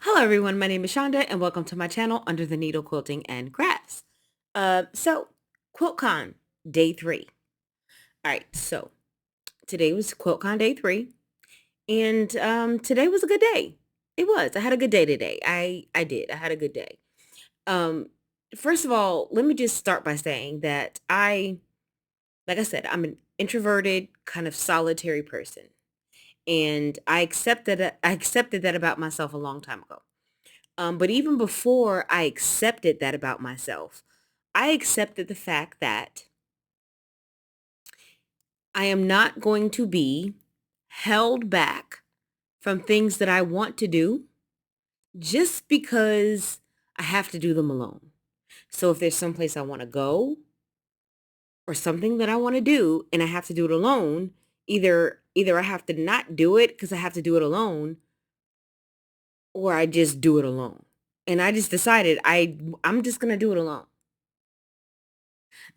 Hello everyone, my name is Shonda and welcome to my channel Under the Needle Quilting and Crafts. So QuiltCon day 3. All right, so today was QuiltCon day 3 and today was a good day. It was. I had a good day today. I did. I had a good day. Um First of all, let me just start by saying that like I said, I'm an introverted, kind of solitary person. And I accepted that about myself a long time ago. But even before I accepted that about myself, I accepted the fact that I am not going to be held back from things that I want to do just because I have to do them alone. So if there's someplace I want to go or something that I want to do and I have to do it alone, either I have to not do it because I have to do it alone or I just do it alone. And I just decided I'm just going to do it alone.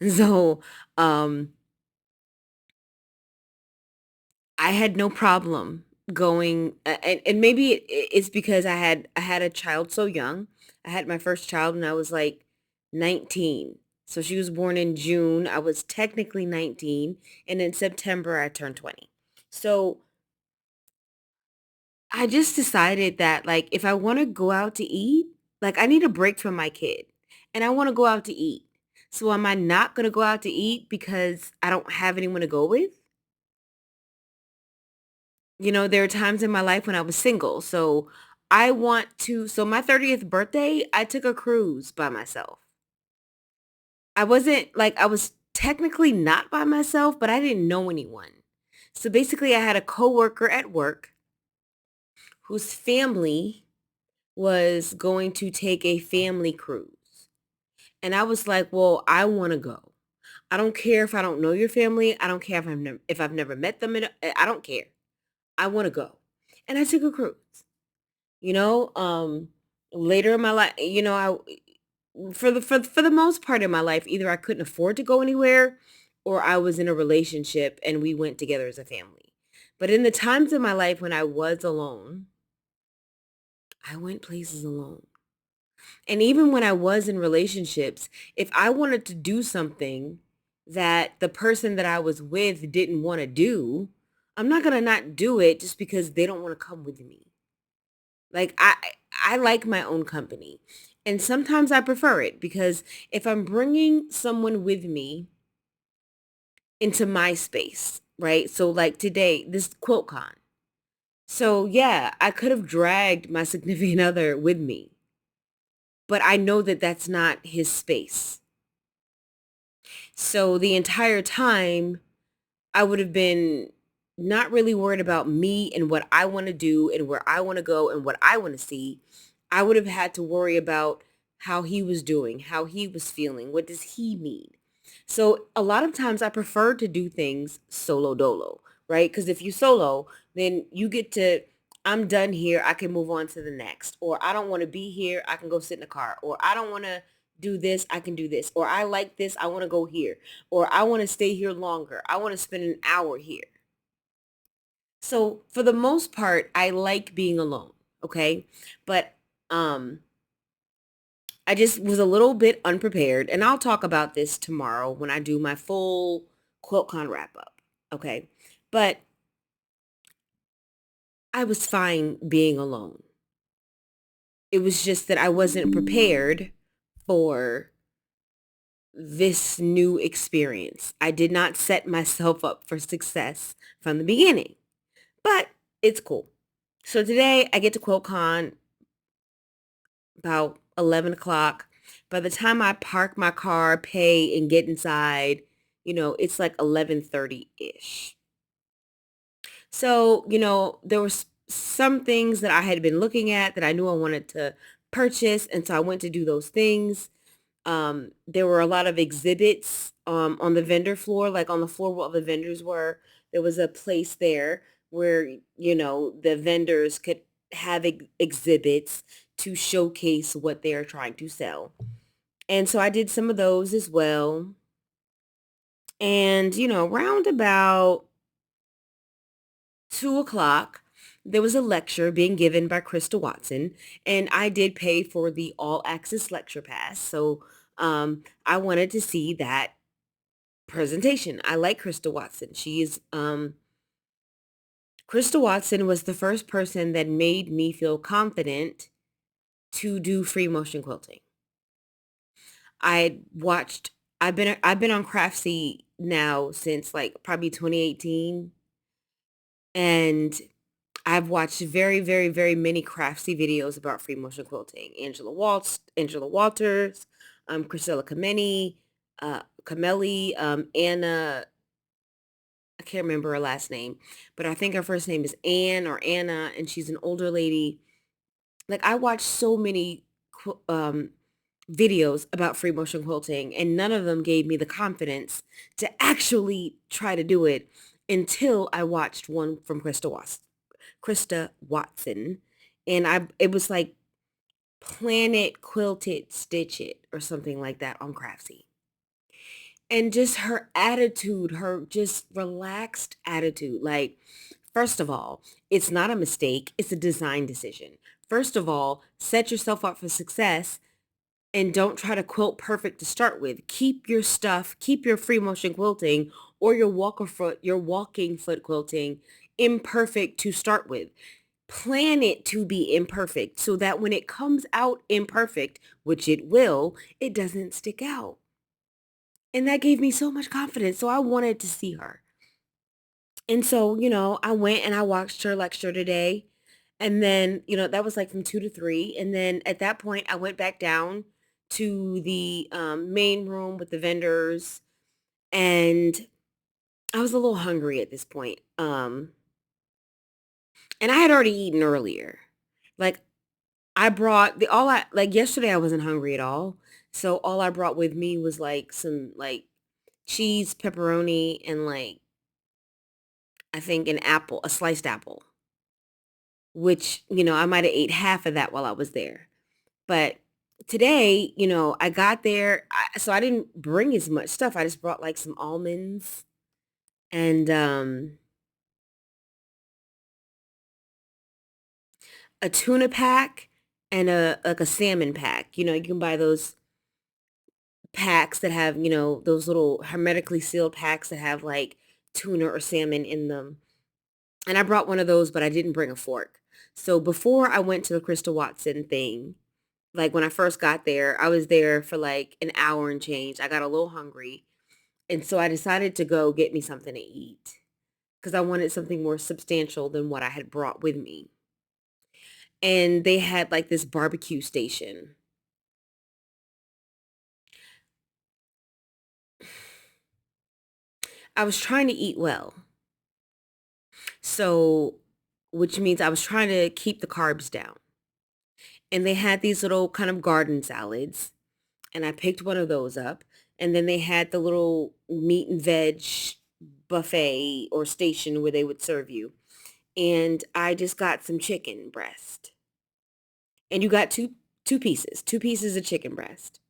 So, um I had no problem going, and maybe it's because I had a child so young. I had my first child when I was like 19. So she was born in June. I was technically 19, and in September I turned 20. So I just decided that like if I want to go out to eat, like I need a break from my kid, and I want to go out to eat. So am I not going to go out to eat because I don't have anyone to go with? There are times in my life when I was single. So my 30th birthday, I took a cruise by myself. I wasn't like, I was technically not by myself, but I didn't know anyone. So basically I had a coworker at work whose family was going to take a family cruise. And I was like, well, I want to go. I don't care if I don't know your family. I don't care if I've never met them. I don't care. I want to go. And I took a cruise. You know, later in my life, for the most part in my life, either I couldn't afford to go anywhere or I was in a relationship and we went together as a family. But in the times of my life when I was alone, I went places alone. And even when I was in relationships, if I wanted to do something that the person that I was with didn't want to do, I'm not going to not do it just because they don't want to come with me. Like I like my own company. And sometimes I prefer it because if I'm bringing someone with me into my space, right? So like today, this QuiltCon. So yeah, I could have dragged my significant other with me, but I know that that's not his space. So the entire time I would have been not really worried about me and what I want to do and where I want to go and what I want to see. I would have had to worry about how he was doing, how he was feeling, what does he need? So a lot of times I prefer to do things solo dolo, right? Because if you solo, then you get to, I'm done here, I can move on to the next. Or I don't want to be here, I can go sit in the car. Or I don't want to do this, I can do this. Or I like this, I want to go here. Or I want to stay here longer. I want to spend an hour here. So for the most part, I like being alone, okay? But um I just was a little bit unprepared, and I'll talk about this tomorrow when I do my full QuiltCon wrap up, okay? But I was fine being alone. It was just that I wasn't prepared for this new experience. I did not set myself up for success from the beginning, but it's cool. So today I get to QuiltCon about 11 o'clock. By the time I park my car, pay, and get inside, it's like 11:30-ish. So, there was some things that I had been looking at that I knew I wanted to purchase, and so I went to do those things. There were a lot of exhibits on the vendor floor, like on the floor where all the vendors were. There was a place there where, the vendors could have exhibits to showcase what they're trying to sell. And so I did some of those as well. And, round about 2 o'clock, there was a lecture being given by Christa Watson, and I did pay for the all access lecture pass. So I wanted to see that presentation. I like Christa Watson. Christa Watson was the first person that made me feel confident to do free motion quilting. I watched I've been on Craftsy now since like probably 2018, and I've watched very, very, very many Craftsy videos about free motion quilting. Angela Walters, Priscilla Kameli, Anna, I can't remember her last name, but I think her first name is Ann or Anna, and she's an older lady. Like I watched so many videos about free motion quilting, and none of them gave me the confidence to actually try to do it until I watched one from Christa Watson, and it was like Planet Quilted Stitch It or something like that on Craftsy. And just her attitude, her just relaxed attitude. Like, first of all, it's not a mistake, it's a design decision. First of all, set yourself up for success and don't try to quilt perfect to start with. Keep your stuff, keep your free motion quilting or your walking foot quilting imperfect to start with. Plan it to be imperfect so that when it comes out imperfect, which it will, it doesn't stick out. And that gave me so much confidence. So I wanted to see her. And so, I went and I watched her lecture today. And then, that was like from 2 to 3. And then at that point, I went back down to the main room with the vendors. And I was a little hungry at this point. And I had already eaten earlier. Like I brought like yesterday I wasn't hungry at all. So all I brought with me was like some like cheese, pepperoni, and like I think a sliced apple, which, I might have ate half of that while I was there. But today, I got there, so I didn't bring as much stuff. I just brought like some almonds and a tuna pack and a salmon pack. You can buy those packs that have, those little hermetically sealed packs that have like tuna or salmon in them. And I brought one of those, but I didn't bring a fork. So before I went to the Christa Watson thing, like when I first got there, I was there for like an hour and change. I got a little hungry. And so I decided to go get me something to eat because I wanted something more substantial than what I had brought with me. And they had like this barbecue station. I was trying to eat well. So, which means I was trying to keep the carbs down. And they had these little kind of garden salads, and I picked one of those up. And then they had the little meat and veg buffet or station where they would serve you. And I just got some chicken breast. And you got two pieces of chicken breast.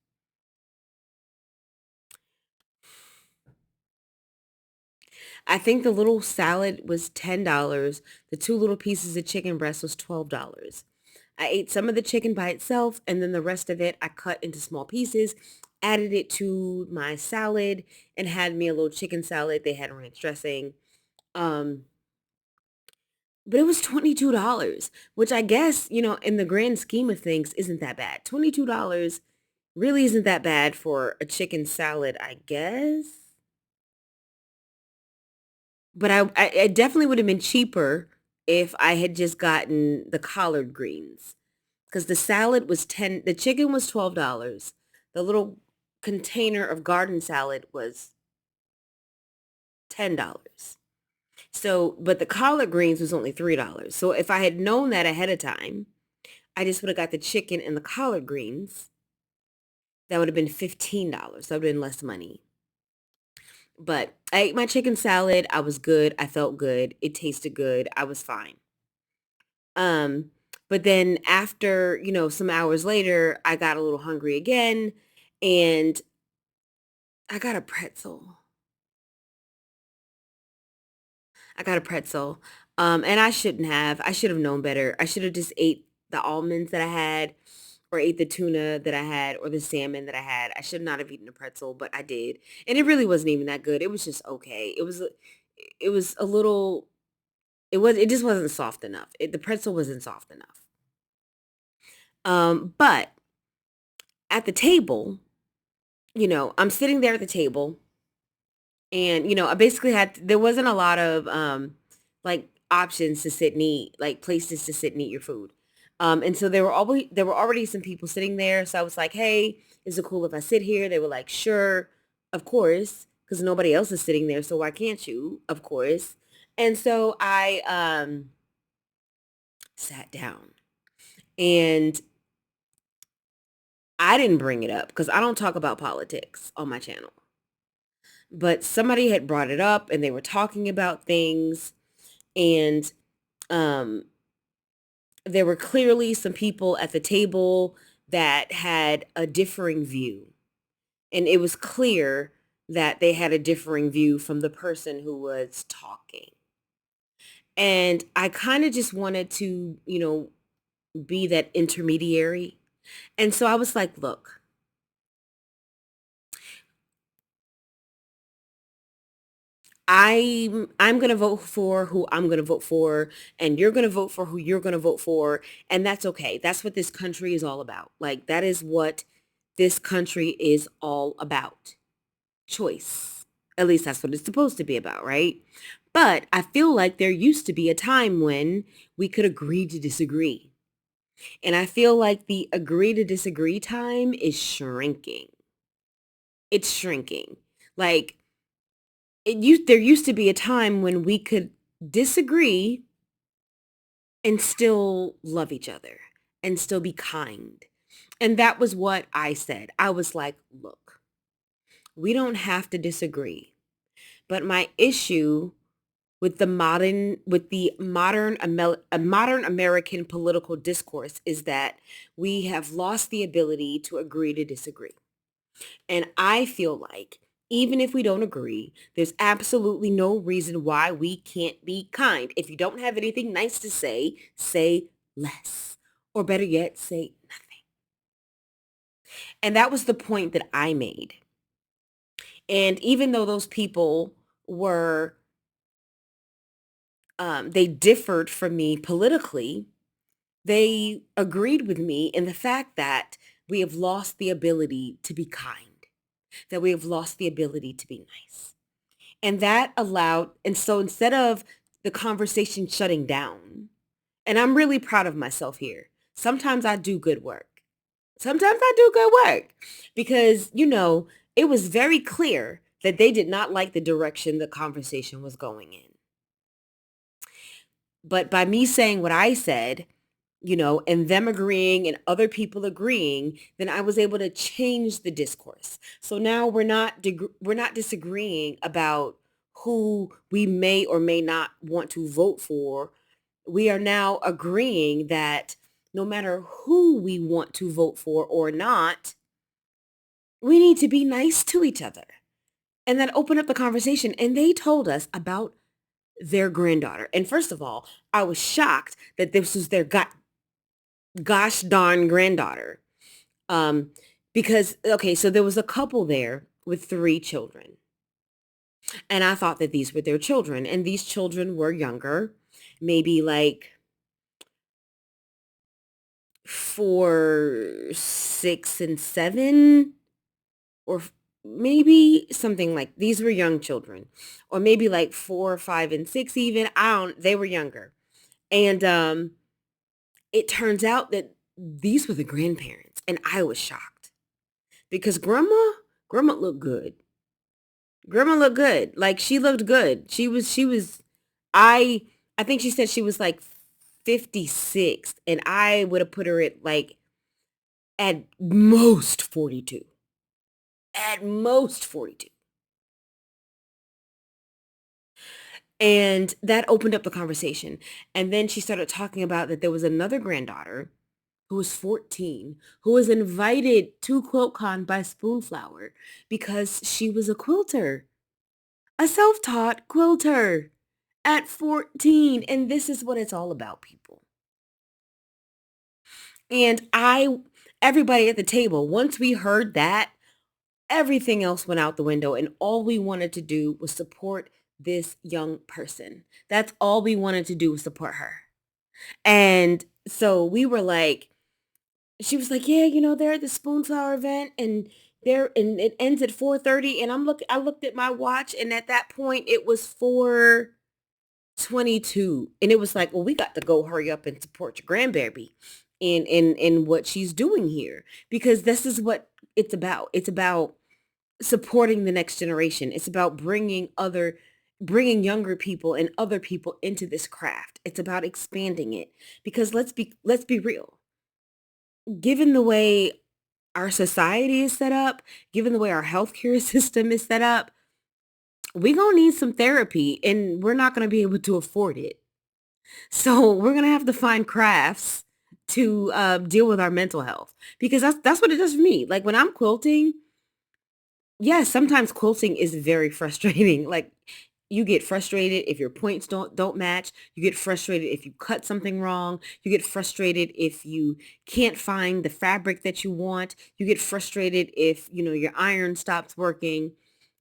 I think the little salad was $10. The two little pieces of chicken breast was $12. I ate some of the chicken by itself, and then the rest of it I cut into small pieces, added it to my salad, and had me a little chicken salad. They had ranch dressing. Um, but it was $22, which I guess, in the grand scheme of things, isn't that bad. $22 really isn't that bad for a chicken salad, I guess. But I definitely would have been cheaper if I had just gotten the collard greens. Because the chicken was $12. The little container of garden salad was $10. So, but the collard greens was only $3. So if I had known that ahead of time, I just would have got the chicken and the collard greens. That would have been $15. That would have been less money. But I ate my chicken salad. I was good. I felt good. It tasted good. I was fine. Um, but then after, some hours later, I got a little hungry again and I got a pretzel. I got a pretzel. And I shouldn't have. I should have known better. I should have just ate the almonds that I had or ate the tuna that I had or the salmon that I had. I should not have eaten a pretzel, but I did. And it really wasn't even that good. It was just okay. It was a little it just wasn't soft enough. The pretzel wasn't soft enough. But at the table, I'm sitting there at the table and I basically there wasn't a lot of like options to sit and eat, like places to sit and eat your food. And so there were already some people sitting there. So I was like, "Hey, is it cool if I sit here?" They were like, "Sure, of course," because nobody else is sitting there, so why can't you? Of course. And so I sat down, and I didn't bring it up because I don't talk about politics on my channel. But somebody had brought it up, and they were talking about things, and um there were clearly some people at the table that had a differing view. And it was clear that they had a differing view from the person who was talking. And I kind of just wanted to, be that intermediary. And so I was like, look, I'm going to vote for who I'm going to vote for, and you're going to vote for who you're going to vote for, and that's okay. That's what this country is all about. Like that is what this country is all about. Choice. At least that's what it's supposed to be about, right? But I feel like there used to be a time when we could agree to disagree. And I feel like the agree to disagree time is shrinking. It's shrinking. Like there used to be a time when we could disagree and still love each other and still be kind. And that was what I said. I was like, look, we don't have to disagree. But my issue with modern American political discourse is that we have lost the ability to agree to disagree. And I feel like even if we don't agree, there's absolutely no reason why we can't be kind. If you don't have anything nice to say less. Or better yet, say nothing. And that was the point that I made. And even though those people were they differed from me politically, they agreed with me in the fact that we have lost the ability to be kind, that we have lost the ability to be nice. And that allowed, and so instead of the conversation shutting down, and I'm really proud of myself here. Sometimes I do good work. Sometimes I do good work because, it was very clear that they did not like the direction the conversation was going in. But by me saying what I said, and them agreeing and other people agreeing, then I was able to change the discourse. So now we're not disagreeing about who we may or may not want to vote for. We are now agreeing that no matter who we want to vote for or not, we need to be nice to each other. And that opened up the conversation. And they told us about their granddaughter. And first of all, I was shocked that this was their gosh darn granddaughter. Um, because, okay, so there was a couple there with 3 children. And I thought that these were their children. And these children were younger, maybe like 4, 6, and 7, or maybe something like these were young children, or maybe like 4, 5, and 6 even. They were younger. And it turns out that these were the grandparents. And I was shocked because grandma looked good. Grandma looked good. Like she looked good. I I think she said she was like 56 and I would have put her at like at most 42. At most 42. And that opened up the conversation. And then she started talking about that there was another granddaughter who was 14 who was invited to QuiltCon by Spoonflower because she was a quilter, a self-taught quilter. at 14. And this is what it's all about, people. And everybody at the table, once we heard that, everything else went out the window. And all we wanted to do was support this young person. That's all we wanted to do was support her. And so we were like, she was like, yeah, they're at the Spoonflower event and it ends at 4:30. And I looked at my watch, and at that point it was 4:22. And it was like, well, we got to go hurry up and support your grandbaby in what she's doing here, because this is what it's about. It's about supporting the next generation. It's about bringing younger people and other people into this craft. It's about expanding it, because let's be real. Given the way our society is set up, given the way our healthcare system is set up, we're going to need some therapy, and we're not going to be able to afford it. So we're going to have to find crafts to deal with our mental health, because that's what it does for me. Like when I'm quilting, yes, sometimes quilting is very frustrating. Like you get frustrated if your points don't match. You get frustrated if you cut something wrong. You get frustrated if you can't find the fabric that you want. You get frustrated if, your iron stops working,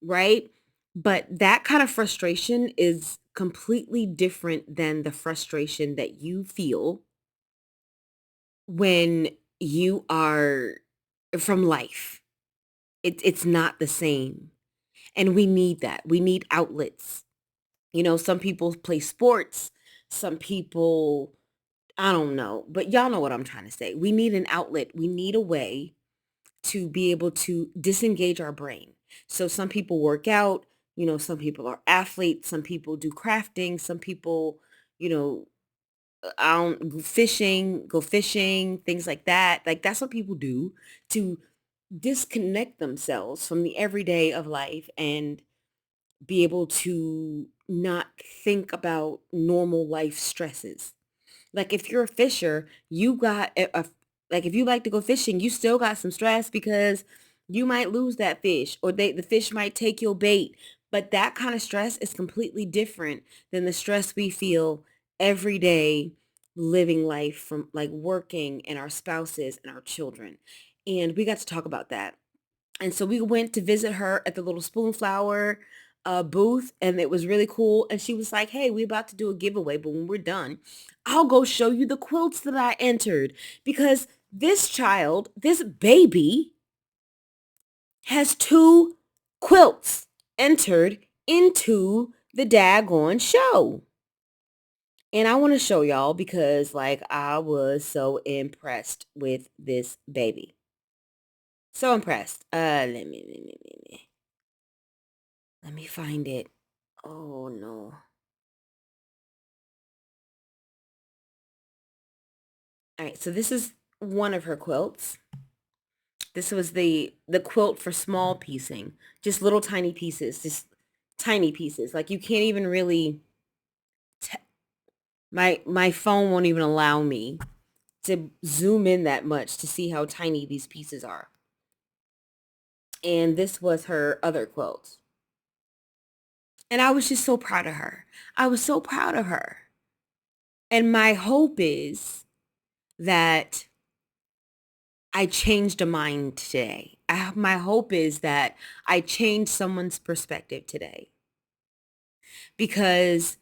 right? But that kind of frustration is completely different than the frustration that you feel when you are from life. It's not the same. And we need that. We need outlets. Some people play sports. Some people, I don't know, but y'all know what I'm trying to say. We need an outlet. We need a way to be able to disengage our brain. So some people work out, some people are athletes, some people do crafting, some people, you know, I don't go fishing, things like that. Like that's what people do to disconnect themselves from the everyday of life and be able to not think about normal life stresses. Like if you're a fisher, you got like if you like to go fishing, you still got some stress because you might lose that fish, or the fish might take your bait. But that kind of stress is completely different than the stress we feel every day living life, from like working and our spouses and our children. And we got to talk about that. And so we went to visit her at the little Spoonflower booth, and it was really cool. And she was like, hey, we about to do a giveaway, but when we're done, I'll go show you the quilts that I entered, because this baby has 2 quilts entered into the daggone show. And I want to show y'all because like I was so impressed with this baby. So impressed. Let me find it. Oh no. All right, so this is one of her quilts. This was the quilt for small piecing, just little tiny pieces, just tiny pieces. Like you can't even really my phone won't even allow me to zoom in that much to see how tiny these pieces are. And this was her other quilt. And I was just so proud of her. I was so proud of her. And my hope is that I changed a mind today. My hope is that I changed someone's perspective today, because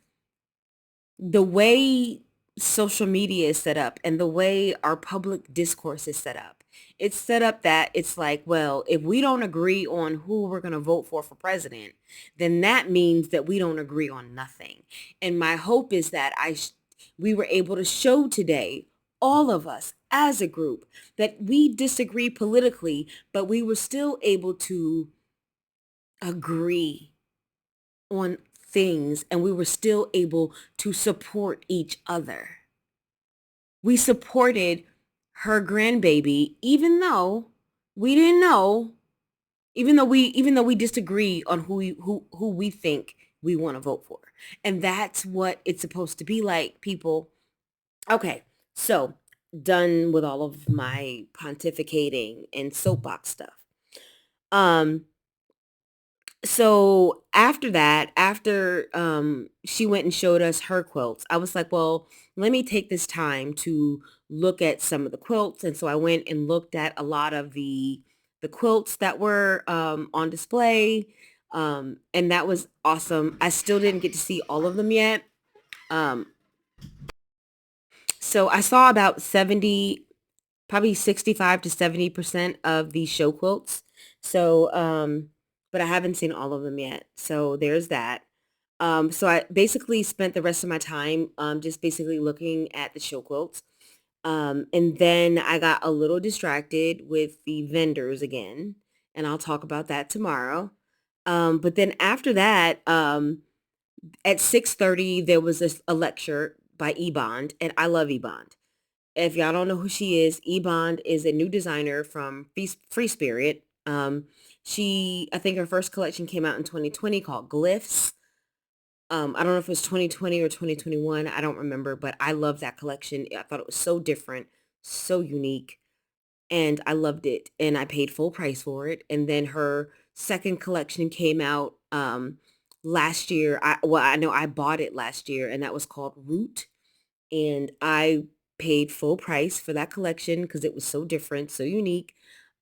the way social media is set up and the way our public discourse is set up, it's set up that it's like, well, if we don't agree on who we're going to vote for president, then that means that we don't agree on nothing. And my hope is that we were able to show today, all of us as a group, that we disagree politically, but we were still able to agree on things, and we were still able to support each other. We supported her grandbaby, even though we didn't know, even though we disagree on who we think we want to vote for. And that's what it's supposed to be like, people. Okay, so done with all of my pontificating and soapbox stuff. Um, So after that, after she went and showed us her quilts, I was like, well, let me take this time to look at some of the quilts. And so I went and looked at a lot of the quilts that were on display. And that was awesome. I still didn't get to see all of them yet. Um, so I saw about 70, probably 65 to 70% of the show quilts. So, but I haven't seen all of them yet. So there's that. So I basically spent the rest of my time just basically looking at the show quilts. And then I got a little distracted with the vendors again, and I'll talk about that tomorrow. But then after that, at 6:30, there was a lecture by Ebond, and I love Ebond. If y'all don't know who she is, Ebond is a new designer from Free Spirit. I think her first collection came out in 2020 called Glyphs. I don't know if it was 2020 or 2021. I don't remember, but I love that collection. I thought it was so different, so unique, and I loved it. And I paid full price for it. And then her second collection came out last year. I know I bought it last year, and that was called Root. And I paid full price for that collection because it was so different, so unique,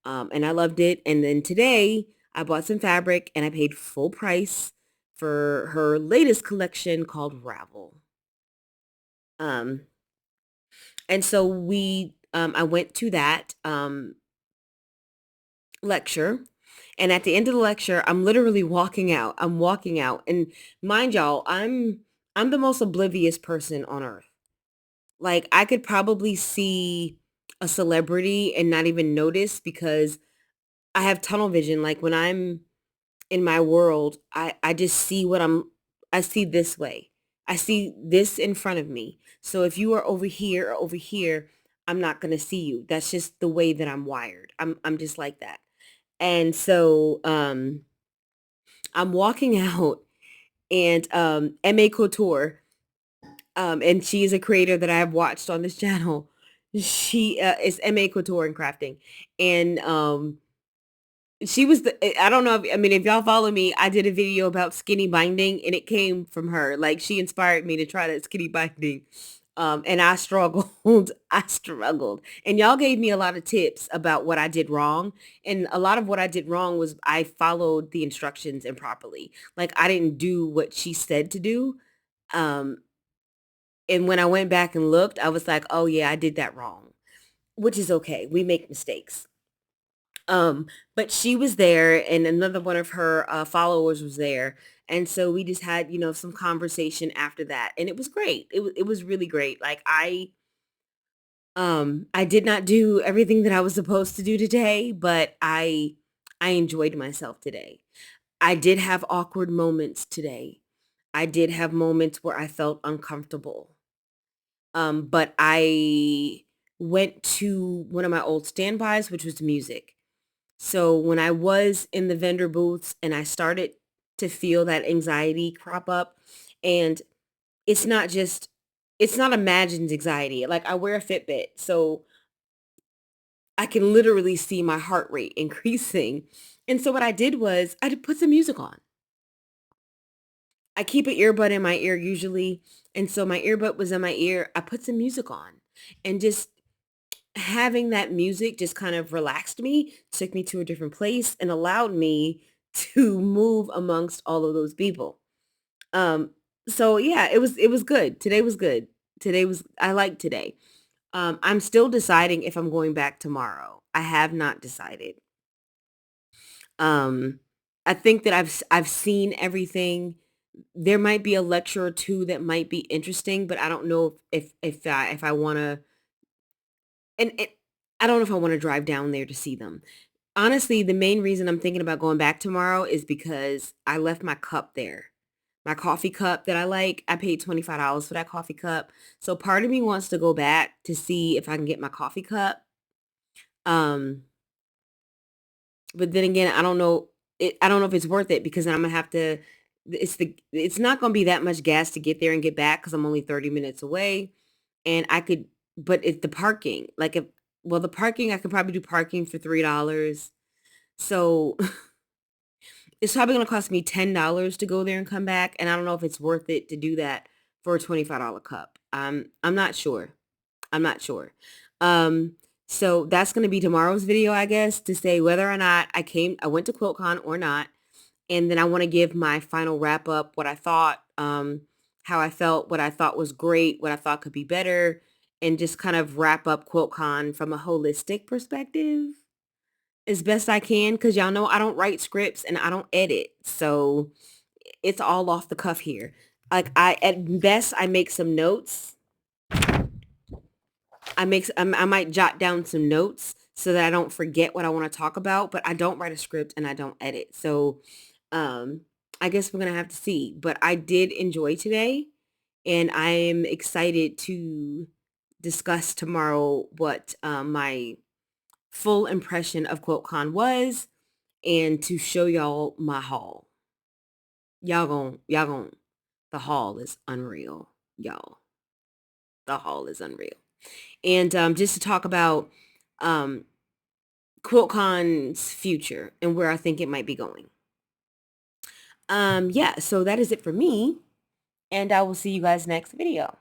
and I loved it. And then today I bought some fabric and I paid full price for her latest collection called Ravel. Um, and so I went to that lecture. And at the end of the lecture, I'm literally walking out. I'm walking out. And mind y'all, I'm the most oblivious person on earth. Like, I could probably see a celebrity and not even notice because I have tunnel vision. Like, when I'm in my world, I just see I see this way. I see this in front of me. So if you are over here or over here, I'm not going to see you. That's just the way that I'm wired. I'm just like that. And so I'm walking out, and MA Couture, and she is a creator that I have watched on this channel. She is MA Couture and crafting, and she was I don't know if, I mean, if y'all follow me, I did a video about skinny binding, and it came from her. Like, she inspired me to try that skinny binding. And I struggled. I struggled. And y'all gave me a lot of tips about what I did wrong. And a lot of what I did wrong was I followed the instructions improperly. Like, I didn't do what she said to do. Um, and when I went back and looked, I was like, oh yeah, I did that wrong, which is okay. We make mistakes. Um, but she was there, and another one of her followers was there. And so we just had, some conversation after that. And it was great. It was really great. Like, I did not do everything that I was supposed to do today, but I enjoyed myself today. I did have awkward moments today. I did have moments where I felt uncomfortable. But I went to one of my old standbys, which was music. So when I was in the vendor booths and I started to feel that anxiety crop up, and it's not just, it's not imagined anxiety. Like, I wear a Fitbit, so I can literally see my heart rate increasing. And so what I did was I put some music on. I keep an earbud in my ear usually. And so my earbud was in my ear. I put some music on, and just having that music just kind of relaxed me, took me to a different place, and allowed me to move amongst all of those people. Um, so yeah, it was good. Today was good. I like today. I'm still deciding if I'm going back tomorrow. I have not decided. Um, I think that I've seen everything. There might be a lecture or two that might be interesting, but I don't know if I want to, and I don't know if I want to drive down there to see them. Honestly, the main reason I'm thinking about going back tomorrow is because I left my cup there. My coffee cup that I like. I paid $25 for that coffee cup. So part of me wants to go back to see if I can get my coffee cup. Um, but then again, I don't know if it's worth it, because I'm gonna have to, it's not gonna be that much gas to get there and get back because I'm only 30 minutes away. And I could, but it's the parking. Like, if, well, the parking, I could probably do parking for $3. So it's probably going to cost me $10 to go there and come back. And I don't know if it's worth it to do that for a $25 cup. I'm not sure. I'm not sure. So that's going to be tomorrow's video, I guess, to say whether or not I went to QuiltCon or not. And then I want to give my final wrap up, what I thought, how I felt, what I thought was great, what I thought could be better, and just kind of wrap up QuiltCon from a holistic perspective as best I can, because y'all know I don't write scripts and I don't edit. So it's all off the cuff here. Like at best, I make some notes. I might jot down some notes so that I don't forget what I want to talk about, but I don't write a script and I don't edit. So um, I guess we're going to have to see. But I did enjoy today, and I am excited to discuss tomorrow what my full impression of QuiltCon was, and to show y'all my haul. Y'all gon' the haul is unreal, y'all. The haul is unreal. And just to talk about QuiltCon's future and where I think it might be going. Yeah, so that is it for me, and I will see you guys next video.